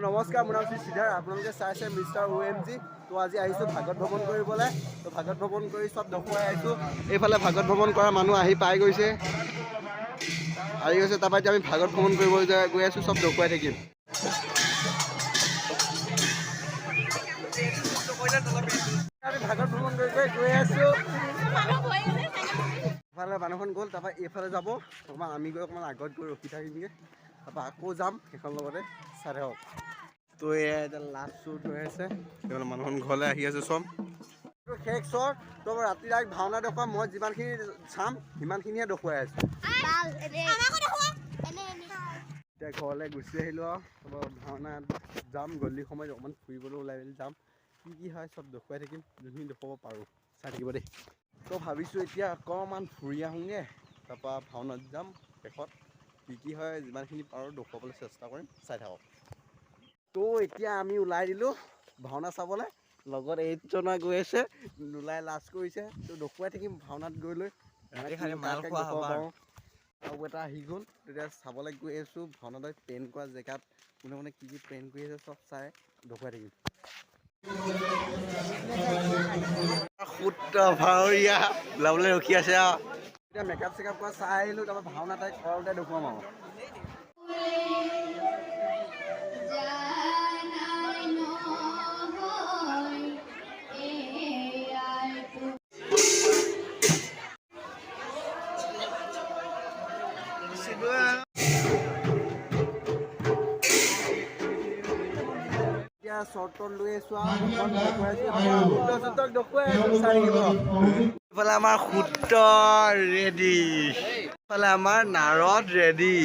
নমস্কাৰ, মোৰ নাম শ্ৰী সিদ্ধাৰ। আপোনালোকে চাইছে মিষ্টাৰ OMG। তো আজি আহিছোঁ ভাগৱত ভ্ৰমণ কৰিবলৈ। তো ভাগৱত ভ্ৰমণ কৰি চব দেখুৱাই আহিছোঁ। এইফালে ভাগৱত ভ্ৰমণ কৰা মানুহ আহি পাই গৈছে। তাৰপৰা এতিয়া আমি ভাগৱত ভ্ৰমণ কৰিব গৈ আছোঁ, চব দেখুৱাই থাকিম। আমি ভাগৱত ভ্ৰমণ কৰি গৈ আছোঁ। ইফালে মানুহখন গ'ল, তাৰপৰা এইফালে যাব। অকণমান আমি গৈ অকণমান আগত গৈ ৰখি থাকিমগৈ, তাৰপৰা আকৌ যাম সেইখন লগতে চাই থাকক। তো এয়া এতিয়া লাষ্ট শ্বুট হৈ আছে, মানুহখন ঘৰলৈ আহি আছে চব। শেষ শ্বট। তো ৰাতি ভাওনা দেখুৱাম, মই যিমানখিনি চাম সিমানখিনিহে দেখুৱাই আছোঁ। এতিয়া ঘৰলৈ গুচি আহিলোঁ আৰু তাৰপৰা ভাওনাত যাম, গধূলি সময়ত অকণমান ফুৰিবলৈ ওলাই মেলি যাম। কি হয় চব দেখুৱাই থাকিম, যোনখিনি দেখুৱাব পাৰোঁ। চাই থাকিব দেই। তো ভাবিছোঁ এতিয়া অকণমান ফুৰি আহোঁগৈ, তাৰপৰা ভাওনাত যাম। শেষত কি হয় যিমানখিনি পাৰোঁ দেখুৱাবলৈ চেষ্টা কৰিম, চাই থাকক। তো এতিয়া আমি ওলাই দিলোঁ ভাওনা চাবলৈ। লগত 8জনা গৈ আছে, নোলাই লাজ কৰিছে। তো দেখুৱাই থাকিম ভাওনাত গৈ লৈ দেখুৱাব পাৰোঁ। আৰু এটা আহি গ'ল, তেতিয়া চাবলৈ গৈ আছোঁ ভাওনাত ট্ৰেইন কৰা জেগাত কোনে কোনে কি ট্ৰেইন কৰি আছে চব চাই দেখুৱাই থাকিম। সূত্ৰ ভাৱৰীয়া ওলাবলৈ ৰখি আছে আৰু এতিয়া মেকআপ চেকআপ কৰা চাই আহিলোঁ, তাৰপৰা ভাওনা তাইক ঘৰতে দেখুৱাম আৰু। এতিয়া শ্বৰ্ট লৈ আছোঁ আৰু এইফালে আমাৰ সূত্ৰ ৰেডি, এইফালে আমাৰ নাৰদ ৰেডি।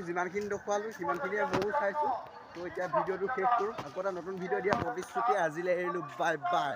যিমানখিনি দেখুৱালোঁ সিমানখিনিয়ে ময়ো চাইছোঁ। তো এতিয়া ভিডিঅ'টো শেষ কৰোঁ, আকৌ এটা নতুন ভিডিঅ' দিয়া প্ৰতিশ্ৰুতি আজিলৈ এৰিলোঁ, বাই বাই।